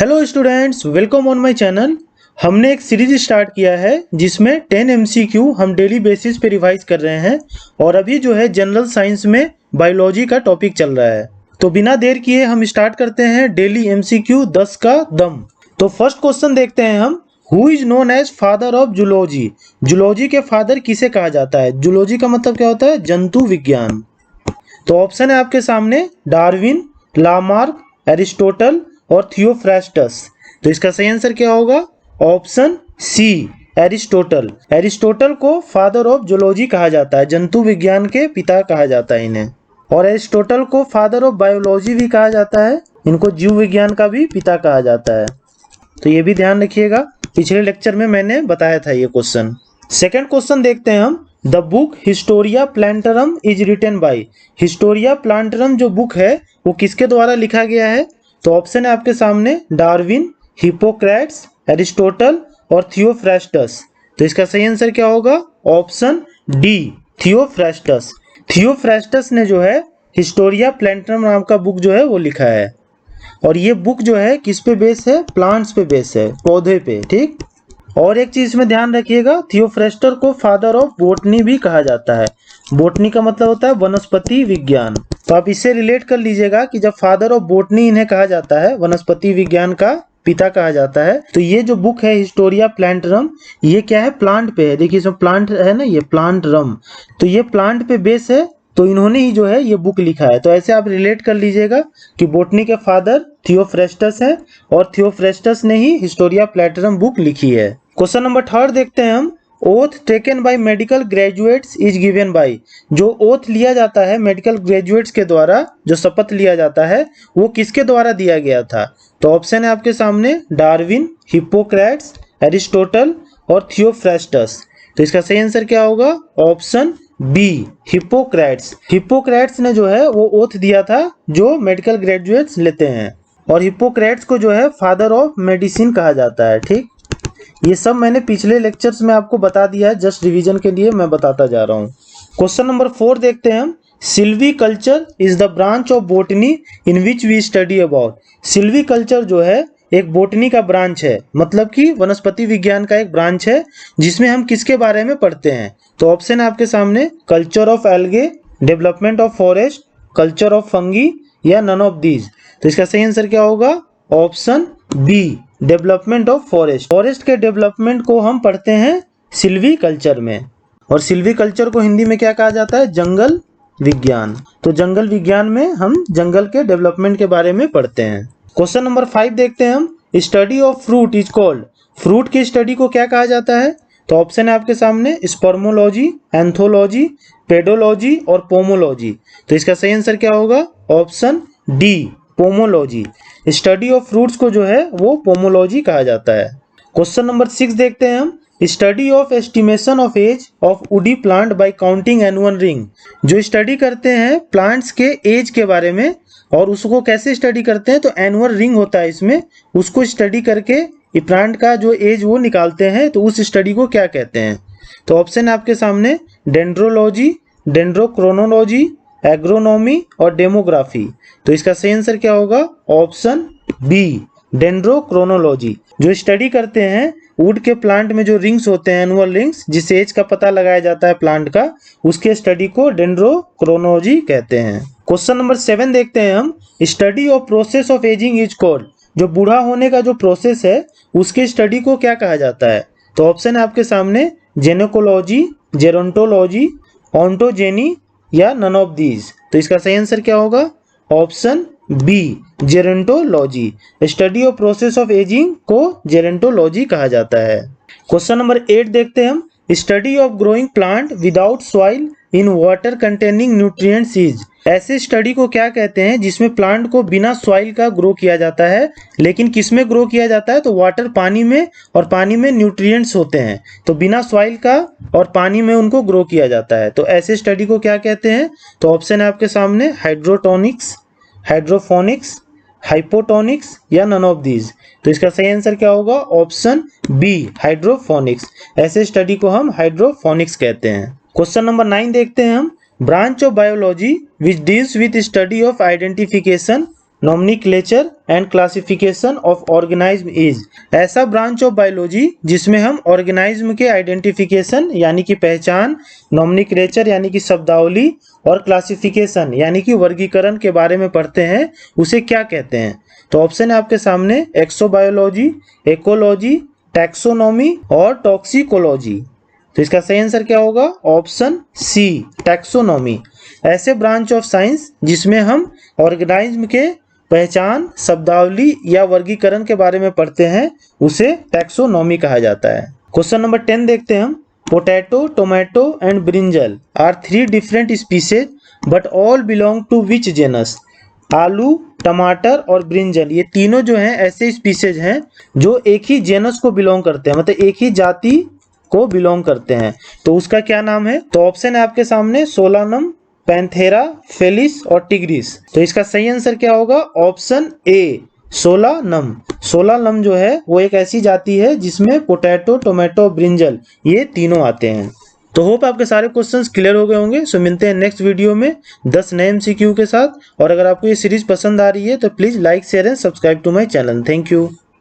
Hello students, welcome on my channel. हमने एक series start किया है जिसमें 10 एमसीक्यू हम डेली बेसिस पे रिवाइज कर रहे हैं और अभी जो है जनरल साइंस में बायोलॉजी का टॉपिक चल रहा है। तो बिना देर किए हम स्टार्ट करते हैं डेली एमसीक्यू 10 का दम। तो फर्स्ट क्वेश्चन देखते हैं हम, who is known as father of zoology. Zoology के फादर किसे कहा जाता है? जूलॉजी का मतलब क्या होता है? जंतु विज्ञान। तो ऑप्शन है आपके सामने डार्विन, लामार्क, एरिस्टोटल और थियोफ्रास्टस। तो इसका सही आंसर क्या होगा? Option C, Aristotle. एरिस्टोटल को फादर ऑफ जूलॉजी कहा जाता है, जंतु विज्ञान के पिता कहा जाता है इन्हें। और एरिस्टोटल को फादर ऑफ बायोलॉजी भी कहा जाता है, इनको जीव विज्ञान का भी पिता कहा जाता है। तो ये भी ध्यान रखिएगा, पिछले लेक्चर में मैंने बताया था ये क्वेश्चन। सेकेंड क्वेश्चन देखते हैं हम, the book Historia Plantarum is written by. Historia Plantarum जो बुक है वो किसके द्वारा लिखा गया है? तो ऑप्शन है आपके सामने डार्विन, हिप्पोक्रेट्स, एरिस्टोटल और थियोफ्रास्टस। तो इसका सही आंसर क्या होगा? Option D, Theophrastus. थियोफ्रास्टस ने जो है हिस्टोरिया प्लांटरम नाम का बुक जो है वो लिखा है। और ये बुक जो है किस पे बेस है? प्लांट्स पे बेस है, पौधे पे। ठीक। और एक चीज में ध्यान रखिएगा, थियोफ्रास्टस को फादर ऑफ बोटनी भी कहा जाता है। बोटनी का मतलब होता है वनस्पति विज्ञान। तो आप इससे रिलेट कर लीजिएगा कि जब फादर ऑफ बोटनी इन्हें कहा जाता है, वनस्पति विज्ञान का पिता कहा जाता है, तो ये जो बुक है हिस्टोरिया प्लांटरम, ये क्या है? प्लांट पे है। देखिए इसमें प्लांट है ना, ये प्लांटरम, तो ये प्लांट पे बेस है। तो इन्होंने ही जो है ये बुक लिखा है। तो ऐसे आप रिलेट कर लीजिएगा कि बोटनी के फादर थियोफ्रास्टस है और थियोफ्रास्टस ने ही हिस्टोरिया प्लांटरम बुक लिखी है। क्वेश्चन नंबर थर्ड देखते हैं हम, oath taken by medical graduates is given by. जो ओथ लिया जाता है मेडिकल ग्रेजुएट्स के द्वारा, जो शपथ लिया जाता है, वो किसके द्वारा दिया गया था? तो ऑप्शन है आपके सामने डार्विन, हिप्पोक्रेट्स, एरिस्टोटल और थियोफ्रास्टस। तो इसका सही आंसर क्या होगा? Option B, Hippocrates. हिप्पोक्रेट्स ने जो है वो ओथ दिया था जो मेडिकल ग्रेजुएट्स लेते हैं। और हिप्पोक्रेट्स को जो है फादर ऑफ मेडिसिन कहा जाता है। ठीक, ये सब मैंने पिछले लेक्चर्स में आपको बता दिया है, जस्ट रिवीजन के लिए मैं बताता जा रहा हूँ। क्वेश्चन नंबर 4 देखते हैं हम, silviculture is the branch of botany in which we study about. Silviculture जो है एक बोटनी का ब्रांच है, मतलब कि वनस्पति विज्ञान का एक ब्रांच है जिसमें हम किसके बारे में पढ़ते हैं? तो ऑप्शन है आपके सामने culture of algae, development of forest, culture of fungi या नन ऑफ दीज। तो इसका सही आंसर क्या होगा? Option B, development of forest. Forest के डेवलपमेंट को हम पढ़ते हैं सिल्वी कल्चर में। और सिल्वी कल्चर को हिंदी में क्या कहा जाता है? जंगल विज्ञान। तो जंगल विज्ञान में हम जंगल के डेवलपमेंट के बारे में पढ़ते हैं। क्वेश्चन नंबर 5 देखते हैं हम, study of fruit is called. Fruit की स्टडी को क्या कहा जाता है? तो ऑप्शन है आपके सामने स्पर्मोलॉजी, एंथोलॉजी, पेडोलॉजी और पोमोलॉजी। तो इसका सही आंसर क्या होगा? Option D, pomology. Study of fruits को जो है वो पोमोलॉजी कहा जाता है। क्वेश्चन नंबर 6 देखते हैं हम, study of estimation of age of woody plant by counting annual ring. जो स्टडी करते हैं प्लांट्स के एज के बारे में, और उसको कैसे स्टडी करते हैं? तो एनुअल रिंग होता है इसमें, उसको स्टडी करके ये प्लांट का जो एज वो निकालते हैं। तो उस स्टडी को क्या कहते हैं? तो ऑप्शन है आपके सामने डेंड्रोलॉजी, डेंड्रोक्रोनोलॉजी, एग्रोनॉमी और डेमोग्राफी। तो इसका सही आंसर क्या होगा? Option B, dendrochronology. जो स्टडी करते हैं वुड के प्लांट में जो रिंग्स होते हैं, एनुअल रिंग्स, जिस एज का पता लगाया जाता है प्लांट का, उसके स्टडी को डेंड्रोक्रोनोलॉजी कहते हैं। क्वेश्चन नंबर 7 देखते हैं हम, study of process of ageing is called. जो बूढ़ा होने का जो प्रोसेस है उसके स्टडी को क्या कहा जाता है? तो ऑप्शन है आपके सामने जेनेकोलॉजी, जेरोंटोलॉजी, ऑन्टोजेनी या नन ऑफ दीज। तो इसका सही आंसर क्या होगा? Option B, gerontology. Study of process of ageing को जेरोंटोलॉजी कहा जाता है। क्वेश्चन नंबर 8 देखते हैं हम, study of growing plant without soil in water containing nutrients is. ऐसे स्टडी को क्या कहते हैं जिसमें प्लांट को बिना सॉइल का ग्रो किया जाता है, लेकिन किस में ग्रो किया जाता है? तो वाटर, पानी में, और पानी में न्यूट्रिएंट्स होते हैं, तो बिना सॉइल का और पानी में उनको ग्रो किया जाता है। तो ऐसे स्टडी को क्या कहते हैं? तो ऑप्शन है आपके सामने हाइड्रोटोनिक्स, हाइड्रोफोनिक्स, हाइपोटोनिक्स या नन ऑफ दीज। तो इसका सही आंसर क्या होगा? Option B, hydroponics. ऐसे स्टडी को हम हाइड्रोफोनिक्स कहते हैं। क्वेश्चन नंबर 9 देखते हैं हम, branch of biology which deals with study of identification nomenclature and classification of organism is. ऐसा ब्रांच ऑफ बायोलॉजी जिसमें हम ऑर्गेनिज्म के आइडेंटिफिकेशन यानी कि पहचान, नॉमेनक्लेचर यानी कि शब्दावली और क्लासिफिकेशन यानी कि वर्गीकरण के बारे में पढ़ते हैं, उसे क्या कहते हैं? तो ऑप्शन है आपके सामने एक्सोबायोलॉजी, इकोलॉजी, टैक्सोनॉमी और टॉक्सिकोलॉजी। तो इसका सही आंसर क्या होगा? Option C, taxonomy. ऐसे ब्रांच ऑफ साइंस जिसमें हम ऑर्गेनिज्म के पहचान, शब्दावली या वर्गीकरण के बारे में पढ़ते हैं, उसे टैक्सोनॉमी कहा जाता है। क्वेश्चन नंबर 10 देखते हैं हम। Potato, tomato and brinjal are 3 different species but all belong to which genus? आलू, टमाटर और ब्रिंजल ये तीनों जो हैं ऐसे स्पीसीज हैं जो एक ही जेनस को बिलोंग करते हैं, मतलब एक ही जाति को बिलोंग करते हैं। तो उसका क्या नाम है? तो ऑप्शन है आपके सामने सोलानम, पैंथेरा, फेलिस और टिग्रिस। तो इसका सही आंसर क्या होगा? Option A, solanum. सोलानम जो है वो एक ऐसी जाति है जिसमें पोटैटो, टोमेटो, ब्रिंजल ये तीनों आते हैं। तो होप आपके सारे क्वेश्चंस क्लियर हो गए होंगे। सो मिलते हैं नेक्स्ट वीडियो में 10 नए MCQ के साथ। और अगर आपको ये सीरीज पसंद आ रही है तो please like, share and subscribe to my channel. Thank you.